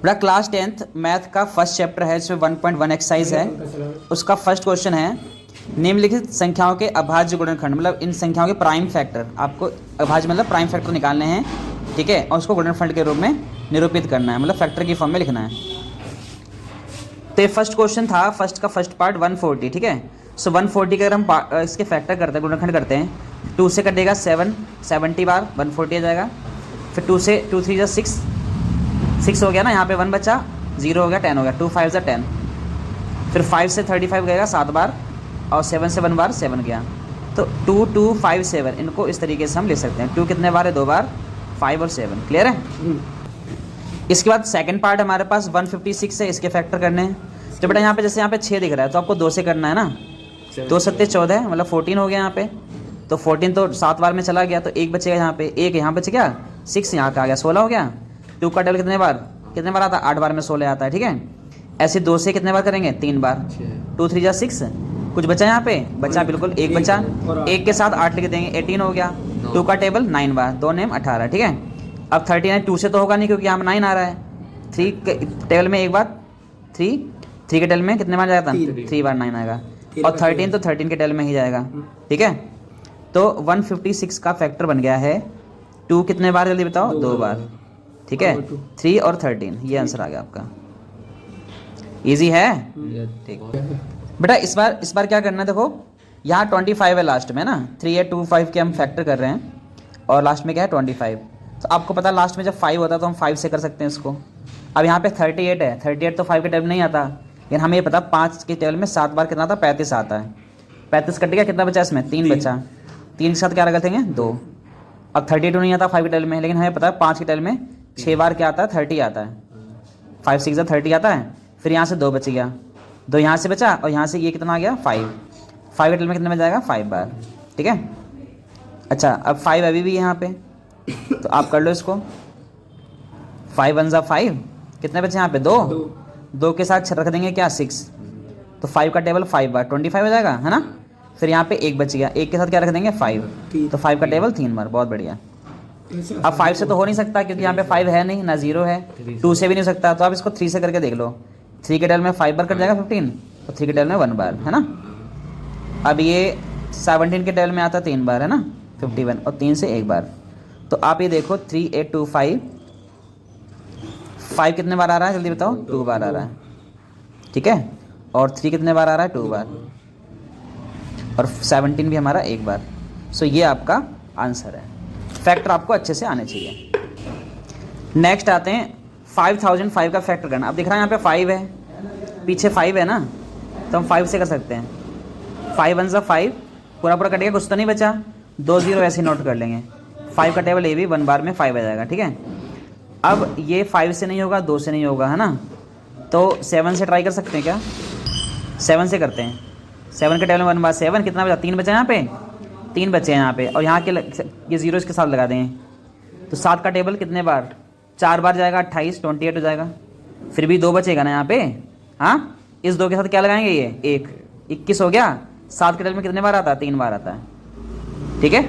बेटा class 10th math का first chapter है, इसमें 1.1 एक्सरसाइज है। उसका फर्स्ट क्वेश्चन है निम्नलिखित संख्याओं के अभाज्य गुणनखंड, मतलब इन संख्याओं के प्राइम फैक्टर, आपको अभाज्य मतलब प्राइम फैक्टर निकालने हैं, ठीक है, और उसको गुणनखंड के रूप में निरूपित करना है, मतलब फैक्टर की फॉर्म में लिखना है। तो ये फर्स्ट क्वेश्चन था, फर्स्ट का फर्स्ट पार्ट 140, ठीक है। सो 140 का अगर हम इसके फैक्टर करते हैं, गुणनखंड करते हैं, 2 से कटेगा 7, 70 बार 140 आ जाएगा। फिर 2 से 2 3 6 हो गया ना, यहाँ पे 1 बचा, 0 हो गया, 10 हो गया, 2 5 10। फिर 5 से 35 गएगा 7 बार, और 7 से 1 बार 7 गया। तो 2 2 5 7, इनको इस तरीके से हम ले सकते हैं। 2 कितने बार है, 2 बार, 5 और 7, क्लियर है। इसके बाद सेकंड पार्ट हमारे पास 156 है, इसके फैक्टर करने हैं। तो बेटा यहाँ पे जैसे यहाँ पे 6 दिख रहा है, तो आपको 2 से करना है ना, 2 7 14, मतलब 14 हो गया यहाँ पे। तो 14 तो 7 बार में चला गया, तो 1 बचेगा यहाँ पे, 1 यहाँ बच गया, 6 यहाँ का आ गया, 16 हो गया। 2 का डबल कितने बार आता है, 8 बार में 16 आता है, ठीक है। ऐसे 2 से कितने बार करेंगे, 3 बार, 2 3 6, कुछ बचा यहाँ पे, बचा बिल्कुल 1 बचा, 1 के साथ 8 लिख देंगे, 18 हो गया। 2 का टेबल 9 बार, 2 नेम 18, ठीक है। अब 39 2 से तो होगा नहीं, क्योंकि यहाँ 9 आ रहा है। 3 के टेबल में एक बार, 3 के टेबल में कितने बार जाएगा, 3 बार 9 आएगा। और 13 तो 13 के टेबल में ही जाएगा, ठीक है। तो 156 का फैक्टर बन गया है 2 कितने बार, जल्दी बताओ, 2 बार, ठीक है। 3 और 13, ये आंसर आ गया आपका। इजी है, ठीक। बेटा इस बार क्या करना है, देखो यहाँ 25 है लास्ट में ना, 3 8 2 5 के हम फैक्टर कर रहे हैं, और लास्ट में क्या है 25। तो आपको पता है लास्ट में जब 5 होता है तो हम 5 से कर सकते हैं इसको। अब यहाँ पे 38 है, 38 तो 5 के टेबल नहीं आता, लेकिन हमें ये पता 5 के टेबल में 7 बार कितना आता, 35 आता है। 35 कट गया, कितना बचा इसमें, 3 बचा, 3 के साथ क्या रखेंगे, 2। अब 32 नहीं आता 5 के टेबल में, लेकिन हमें पता है 5 के टेबल में 6 बार क्या आता है, 30 आता है, 5 6 30 आता है। फिर यहाँ से 2 बच गया, 2 यहाँ से बचा, और यहाँ से ये कितना आ गया, 5 के टेबल में कितने में जाएगा, 5 बार, ठीक है। अच्छा अब 5 अभी भी यहाँ पे, तो आप कर लो इसको, 5 1 5, कितने बचे यहाँ पे, 2 के साथ रख देंगे क्या, 6, तो 5 का टेबल 5 बार 25 हो जाएगा, है ना। फिर यहाँ पे 1 बच गया, 1 के साथ क्या रख देंगे, 5, तो 5 का टेबल 3 बार, बहुत बढ़िया। अब 5 से तो हो नहीं सकता, क्योंकि यहाँ पे 5 है नहीं ना, 0 है, 2 से भी नहीं हो सकता, तो आप इसको 3 से करके देख लो। 3 के टेबल में 5 बार कट जाएगा 15, तो 3 के टेबल में 1 बार, है ना। अब ये 17 के टेबल में आता 3 बार, है ना, 51, और 3 से 1 बार। तो आप ये देखो 3 8 2 5 कितने बार आ रहा है, जल्दी बताओ, 2 बार आ रहा है, ठीक है। और 3 कितने बार आ रहा है, 2 बार, और 17 भी हमारा 1 बार। सो ये आपका आंसर है। फैक्टर आपको अच्छे से आने चाहिए। नेक्स्ट आते हैं 5005 का फैक्टर करना। अब दिख रहा है यहाँ पे 5 है, पीछे 5 है ना, तो हम 5 से कर सकते हैं। 5 1 5, पूरा कट गया, कुछ तो नहीं बचा, 2 0 ऐसे नोट कर लेंगे। 5 का टेबल ये भी 1 बार में 5 आ जाएगा, ठीक है। अब ये 5 से नहीं होगा, 2 से नहीं होगा, है ना, तो 7 से ट्राई कर सकते हैं क्या, 7 से करते हैं। 7 के टेबल में 1 बार 7, कितना बचा, 3 बचा यहाँ पे, 3 बचे हैं यहाँ पे, और यहाँ के ये 0 इसके साथ लगा दें, तो 7 का टेबल कितने बार, 4 बार जाएगा, 28 28 हो जाएगा। फिर भी 2 बचेगा ना यहाँ पे, हाँ, इस 2 के साथ क्या लगाएंगे, ये 1 21 हो गया। 7 के टेबल में कितने बार आता है, 3 बार आता है, ठीक है।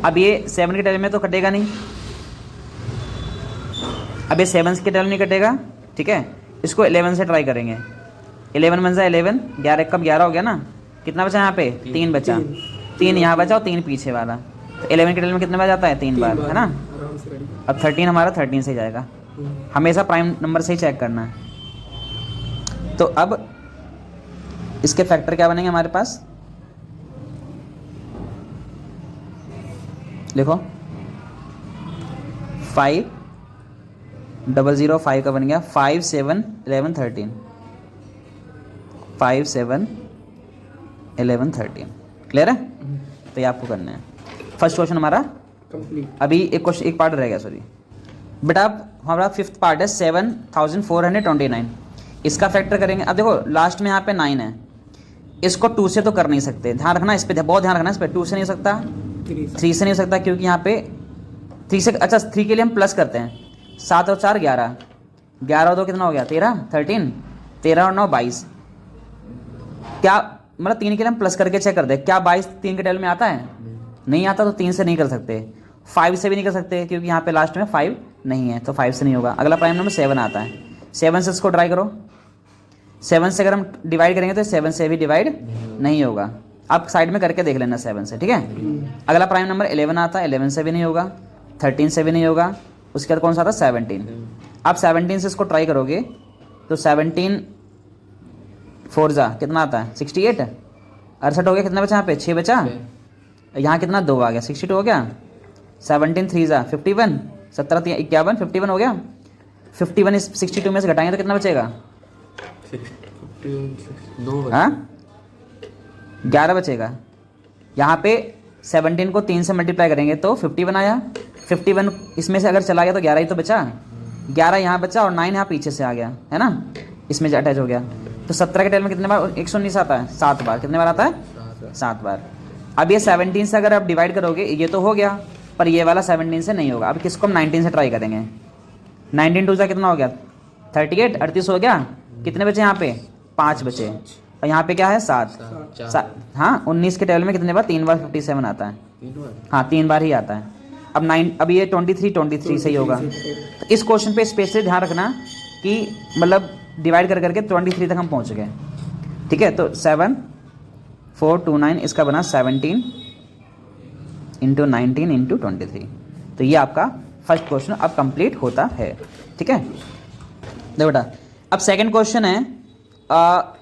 अब ये 7 के टेबल में तो कटेगा नहीं, अब ये 7 के टेबल नहीं कटेगा, ठीक है। इसको 11 से ट्राई करेंगे। 11 बन जाए 11, 11 कब 11 हो गया ना, कितना बचा यहाँ पे, 3 बचा, 3 यहाँ बचा और 3 पीछे वाला, तो 11 के टेबल में कितने बार जाता है, 3 बार, है ना। अब 13 हमारा 13 से जाएगा, हमेशा प्राइम नंबर से ही चेक करना है। तो अब इसके फैक्टर क्या बनेंगे हमारे पास, लिखो 5 0 0 5 का बन गया 5 7 11 13, 5 7 11 13, क्लियर है। तो ये आपको करना है। फर्स्ट क्वेश्चन हमारा कंप्लीट। अभी एक क्वेश्चन, एक पार्ट रह गया, सॉरी बेटा। अब हमारा 5th पार्ट है 7429, इसका फैक्टर करेंगे। अब देखो लास्ट में यहाँ पे 9 है, इसको 2 से तो कर नहीं सकते, ध्यान रखना इस पर, बहुत ध्यान रखना इस पर। 2 से नहीं हो सकता, 3 से नहीं हो सकता, क्योंकि यहाँ पे 3 से, अच्छा 3 के लिए हम प्लस करते हैं, 7 और 4 11, 11 और 2 कितना हो गया, 13 13, 13 और 9 22। क्या मतलब 3 के लिए हम प्लस करके चेक करते हैं, क्या 22 3 के टेबल में आता है, नहीं आता, तो 3 से नहीं कर सकते। 5 से भी नहीं कर सकते, क्योंकि यहाँ पे लास्ट में 5 नहीं है, तो 5 से नहीं होगा। अगला प्राइम नंबर 7 आता है, 7 से इसको ट्राई करो। 7 से अगर हम डिवाइड करेंगे तो 7 से भी डिवाइड नहीं होगा। आप साइड में करके देख लेना 7 से, ठीक है। अगला प्राइम नंबर 11 आता है, 11 से भी नहीं होगा, 13 से भी नहीं होगा। उसके बाद कौन सा आता है 17। आप 17 से इसको ट्राई करोगे तो 17 4 जा कितना आता है 68, 68 हो गया। कितना बचा यहाँ पे 6 बचा, यहाँ कितना 2 आ गया 62 हो गया। 17 3 जा 51, 17 51 51 हो गया। 51 इस 62 में से घटाएंगे तो कितना बचेगा, हाँ 11 बचेगा। यहाँ पे 17 को 3 से मल्टीप्लाई करेंगे तो 51 आया। 51 इसमें से अगर चला गया तो 11 ही तो बचा, 11 यहाँ बचा और 9 यहाँ पीछे से आ गया, है ना, इसमें से अटैच हो गया। तो 17 के टेल में कितने बार 119 आता है, 7 बार। कितने बार आता है 7 बार। अब ये 17 से अगर आप डिवाइड करोगे ये तो हो गया, पर ये वाला 17 से नहीं होगा। अब किसको हम 19 से ट्राई करेंगे। 19 2 कितना हो गया 38, 38 हो गया। कितने बचे यहाँ पे 5 बचे, और यहाँ पे क्या है 7। हाँ 19 के टेबल में कितने बार 3 बार 57 आता है, हाँ 3 बार ही आता है। अब ये 23 सही होगा। तो इस क्वेश्चन पे स्पेशली ध्यान रखना कि मतलब डिवाइड कर करके 23 तक हम पहुँच गए, ठीक है। तो 7 4 2 9 इसका बना 17 इंटू 19 इंटू 23। तो ये आपका फर्स्ट क्वेश्चन अब कंप्लीट होता है, ठीक है। देखो बेटा अब सेकंड क्वेश्चन है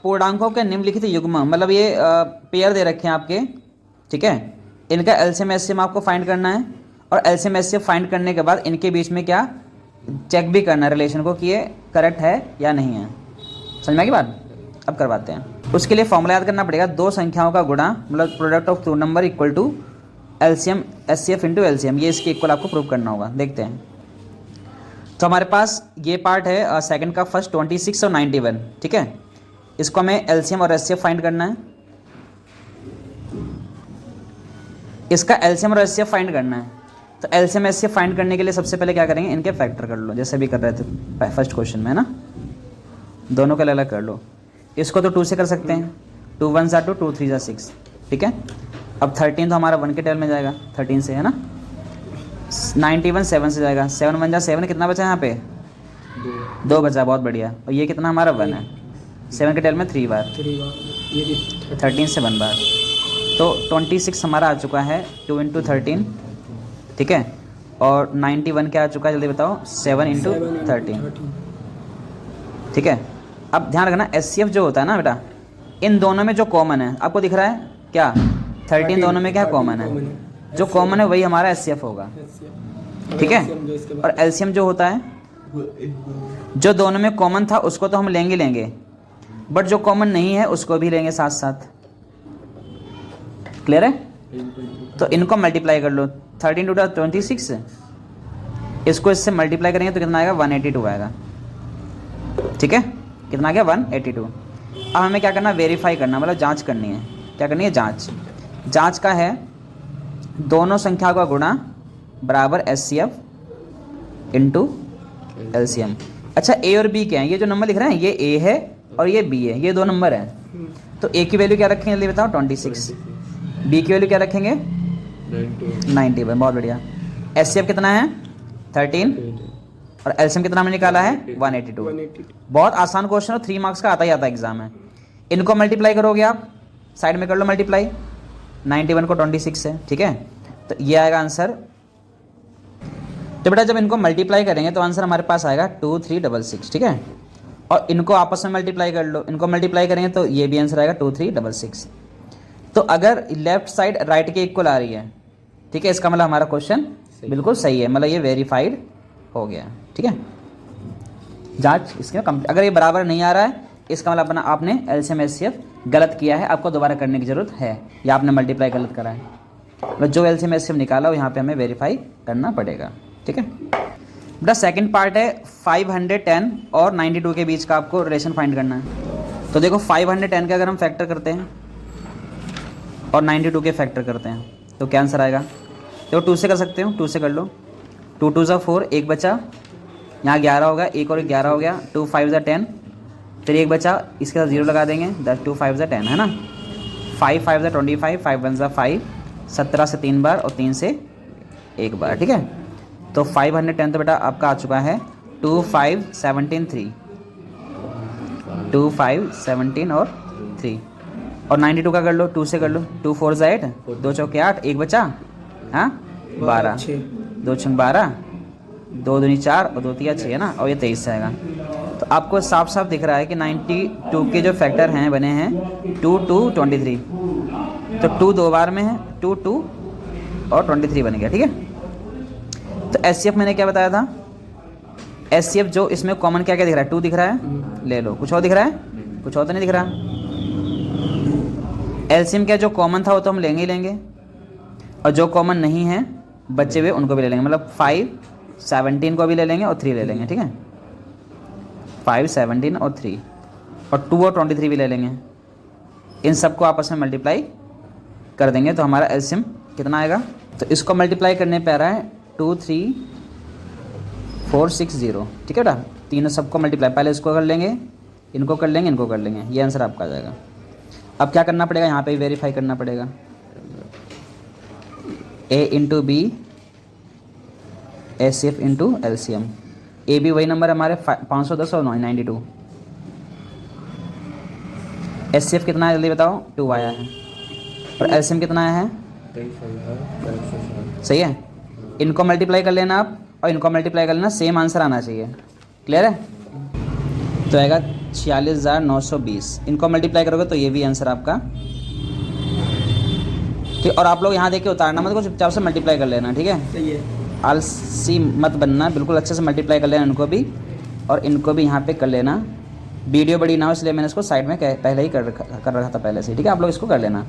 पूर्णांकों के निम्नलिखित युग्म, मतलब ये पेयर दे रखे हैं आपके, ठीक है। इनका एलसीएम एचसीएम आपको फाइंड करना है, और एलसीएम एचसीएम फाइंड करने के बाद इनके बीच में क्या चेक भी करना है रिलेशन को कि ये करेक्ट है या नहीं है। समझ में आ गई बात। अब करवाते हैं। उसके लिए फॉर्मूला याद करना पड़ेगा, दो संख्याओं का गुणा मतलब product of two number equal to LCM HCF into LCM, ये इसके इक्वल आपको प्रूव करना होगा। देखते हैं। तो हमारे पास ये पार्ट है सेकंड का फर्स्ट 26 और 91, ठीक है। इसको हमें एलसीएम और एचसीएफ फाइंड करना है। इसका एलसीएम और एचसीएफ फाइंड करना है। तो एलसीएम एचसीएफ फाइंड करने के लिए सबसे पहले क्या करेंगे, इनके फैक्टर कर लो, जैसे भी कर रहे थे फर्स्ट क्वेश्चन में, है ना। दोनों का अलग कर लो। इसको तो 2 से कर सकते हैं, 2 1 2 2 3 6, ठीक है। अब 13 तो हमारा 1 के टेल में जाएगा 13 से, है ना। 91 7 से जाएगा, 7 1 7, कितना बचा यहाँ पे 2 बचा, बहुत बढ़िया। और ये कितना हमारा 1 है, 7 के टेल में 3 बार, 13 से 1 बार। तो 26 हमारा आ चुका है 2 इंटू 13, ठीक है। और 91 क्या आ चुका है जल्दी बताओ 7 इंटू 13, ठीक है। अब ध्यान रखना एचसीएफ जो होता है ना बेटा, इन दोनों में जो कॉमन है आपको दिख रहा है क्या 13 दोनों में क्या कॉमन है, जो कॉमन है वही हमारा एचसीएफ होगा, ठीक है। और एलसीएम जो होता है, जो दोनों में कॉमन था उसको तो हम लेंगे, बट जो कॉमन नहीं है उसको भी लेंगे साथ साथ। क्लियर है। तो इनको मल्टीप्लाई कर लो, 13 टू 26, इसको इससे मल्टीप्लाई करेंगे तो कितना आएगा 182 आएगा, ठीक है। कितना आ गया 182। अब हमें क्या करना, वेरीफाई करना, मतलब जांच करनी है। क्या करनी है, जांच का है दोनों संख्या का गुणा बराबर एचसीएफ इंटू एलसीएम। अच्छा ए और बी क्या है, ये जो नंबर लिख रहे हैं ये ए है और ये बी है, ये 2 नंबर हैं। तो ए की वैल्यू क्या रखेंगे जल्दी बताओ 26, बी की वैल्यू क्या रखेंगे 91, बहुत बढ़िया। एचसीएफ कितना है 13 और एलसीएम कितना हमने निकाला है 182। बहुत आसान क्वेश्चन है, 3 मार्क्स का आता ही आता एग्जाम में। इनको मल्टीप्लाई करोगे आप, साइड में कर लो मल्टीप्लाई, 91 को 26 से, ठीक है। तो ये आएगा आंसर। तो बेटा जब इनको मल्टीप्लाई करेंगे तो आंसर हमारे पास आएगा 2366, ठीक है। और इनको आपस में मल्टीप्लाई कर लो, इनको मल्टीप्लाई करेंगे तो ये भी आंसर आएगा 2366। तो अगर लेफ्ट साइड राइट के इक्वल आ रही है, ठीक है, इसका मतलब हमारा क्वेश्चन बिल्कुल सही है, मतलब ये वेरीफाइड हो गया, ठीक है। जांच इसके कंप्लीट। अगर ये बराबर नहीं आ रहा है इसका मतलब अपना आपने एलसीएम एचसीएफ गलत किया है, आपको दोबारा करने की जरूरत है, या आपने मल्टीप्लाई गलत करा है। मतलब जो एलसीएम एचसीएफ निकाला हो यहाँ पे हमें वेरीफाई करना पड़ेगा, ठीक है। बेटा सेकंड पार्ट है 510 और 92 के बीच का आपको रिलेशन फाइंड करना है। तो देखो 510 का अगर हम फैक्टर करते हैं और 92 के फैक्टर करते हैं तो क्या आंसर आएगा। देखो 2 से कर सकते हो, 2 से कर लो, 2 2 4, 1 बचा, यहाँ 11 होगा, 1 और 11 हो गया, 2 5 10, फिर 1 बचा, इसके साथ 0 लगा देंगे, 2 5 10, है ना। 5 5 25, 5 1 5, 17 से 3 बार और 3 से 1 बार, ठीक है। तो 510 तो बेटा आपका आ चुका है 2 5 17 3, 2 5 17 और 3, और 92 का कर लो, 2 से कर लो, 2 4 8, 2 चौके 8, एक बचा, हाँ 12, 2 6 12, 2 दूनी 4 और 2 तिया 6 है ना, और ये 23 आएगा। तो आपको साफ साफ दिख रहा है कि 92 के जो फैक्टर हैं बने हैं 2 2 23, तो 2 दो बार में है, 2 2 और 23 बन गया, ठीक है। तो एचसीएफ मैंने क्या बताया था, एचसीएफ जो इसमें कॉमन क्या क्या दिख रहा है, 2 दिख रहा है, ले लो, कुछ और दिख रहा है, कुछ और तो नहीं दिख रहा। एलसीएम क्या जो कॉमन था वो तो हम लेंगे ही लेंगे, और जो कॉमन नहीं है बचे हुए उनको भी ले लेंगे, मतलब 5 17 को भी ले लेंगे और 3 ले लेंगे, ठीक है। 5 17 और 3 और 2 और 23 भी ले लेंगे, इन सबको आपस में मल्टीप्लाई कर देंगे तो हमारा एलसीएम कितना आएगा। तो इसको मल्टीप्लाई करने पे आ रहा है 2 3 4 6 0, ठीक है बेटा। तीनों सबको मल्टीप्लाई, पहले इसको कर लेंगे, इनको कर लेंगे, इनको कर लेंगे, ये आंसर आपका आ जाएगा। अब क्या करना पड़ेगा, यहाँ पे वेरीफाई करना पड़ेगा, A into B HCF into LCM. A भी वही नंबर हमारे 510 और 92। एचसीएफ कितना है जल्दी बताओ, 2 आया है, और एलसीएम कितना आया है, सही है। इनको मल्टीप्लाई कर लेना आप और इनको मल्टीप्लाई कर लेना, सेम आंसर आना चाहिए, क्लियर है। तो आएगा 46,920, इनको मल्टीप्लाई करोगे तो ये भी आंसर आपका, ठीक। और आप लोग यहाँ देख के उतारना मत, चुपचाप से मल्टीप्लाई कर लेना, ठीक है। आलसी मत बनना, बिल्कुल अच्छे से मल्टीप्लाई कर लेना इनको भी, और इनको भी यहाँ पे कर लेना। वीडियो बड़ी ना हो इसलिए मैंने इसको साइड में पहले ही कर रखा था पहले से, ठीक है। आप लोग इसको कर लेना,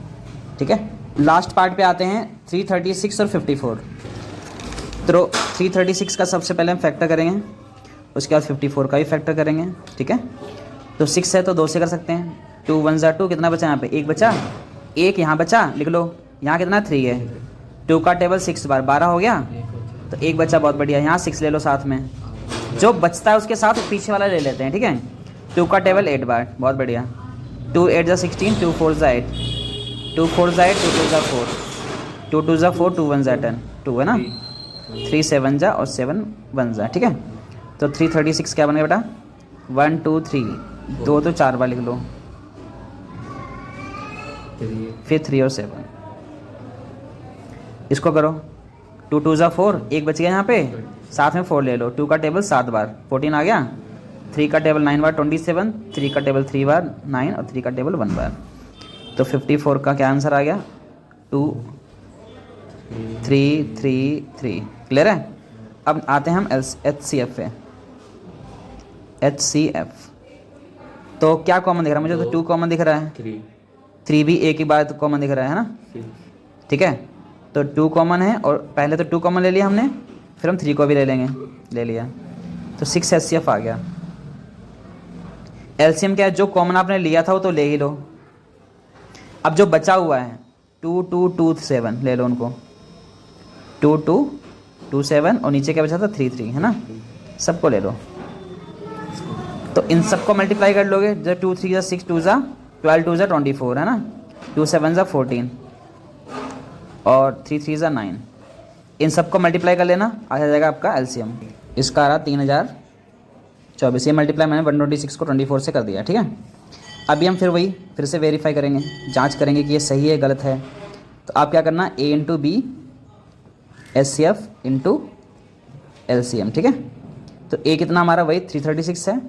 ठीक है। लास्ट पार्ट पे आते हैं 336 और 54। तो 336 का सबसे पहले हम फैक्टर करेंगे, उसके बाद 54 का भी फैक्टर करेंगे, ठीक है। तो 6 है तो 2 से कर सकते हैं, 2 1 2, कितना बचा यहाँ पे, 1 बचा, 1 यहाँ बचा, लिख लो। यहाँ कितना 3 है, 2 का टेबल 6 बार 12 हो गया, तो 1 बचा, बहुत बढ़िया। यहाँ 6 ले लो साथ में, जो बचता है उसके साथ पीछे वाला ले लेते हैं, ठीक है। 2 का टेबल 8 बार, बहुत बढ़िया। 2 8 16, 2 4 8, 2 4 8, 2 2 4, 2 2 4, 2 1 10, 2 है ना, 3 7 जा और 7 1 जा, ठीक है। तो 336 क्या बनेगा बेटा, 1 2 3, 2 तो 4 बार लिख लो, फिर 3 और 7, इसको करो। 2 2 4, 1 बच गया यहाँ पे, साथ में 4 ले लो। 2 का टेबल 7 बार 14 आ गया, 3 का टेबल 9 बार 27, 3 का टेबल 3 बार 9 और 3 का टेबल 1 बार। तो 54 का क्या आंसर आ गया, 2 3 3 3, क्लियर है। अब आते हैं हम एचसीएफ पे। एचसीएफ तो क्या कॉमन दिख रहा है मुझे, तो 2 कॉमन दिख रहा है, 3 भी एक ही बार कॉमन दिख रहा है ना, ठीक है। तो 2 कॉमन है, और पहले तो 2 कॉमन ले लिया हमने, फिर हम 3 को भी ले लेंगे, ले लिया, तो 6 एचसीएफ आ गया। एलसीएम क्या है, जो कॉमन आपने लिया था वो तो ले ही लो। अब जो बचा हुआ है 2 2 2 7 ले लो उनको, 2 2 2 7, और नीचे क्या बचा था 3 3, है ना, सबको ले लो। तो इन सबको मल्टीप्लाई कर लोगे, जो 2 3 जा 6, 2 जा 12, 2 जा 24, है ना, 2 7 जा 14 और 3 3 जा 9, इन सबको मल्टीप्लाई कर लेना, आ जाएगा आपका एलसीएम। इसका आ रहा 3024, ये मल्टीप्लाई मैंने 126 को 24 से कर दिया, ठीक है। अभी हम फिर से वेरीफाई करेंगे, जांच करेंगे कि ये सही है गलत है। तो आप क्या करना, A into B HCF into LCM, ठीक है। तो ए कितना हमारा वही 336 है,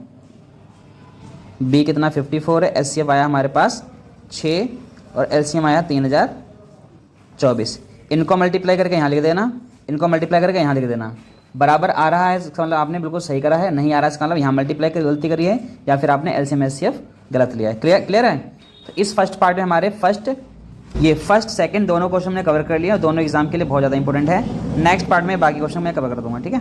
बी कितना 54 है, एचसीएफ आया हमारे पास 6 और एलसीएम आया 3024। इनको मल्टीप्लाई करके यहाँ लिख देना, इनको मल्टीप्लाई करके यहाँ लिख देना। बराबर आ रहा है इसका मतलब आपने बिल्कुल सही करा है, नहीं आ रहा है इसका मतलब यहाँ मल्टीप्लाई कर गलती करी है, या फिर आपने एलसीएम एचसीएफ गलत लिया है। क्लियर है। तो इस फर्स्ट पार्ट में हमारे फर्स्ट सेकंड दोनों क्वेश्चन हमने कवर कर लिया, दोनों एग्जाम के लिए बहुत ज़्यादा इंपॉर्टेंट है। नेक्स्ट पार्ट में बाकी क्वेश्चन मैं कवर कर दूंगा, ठीक है।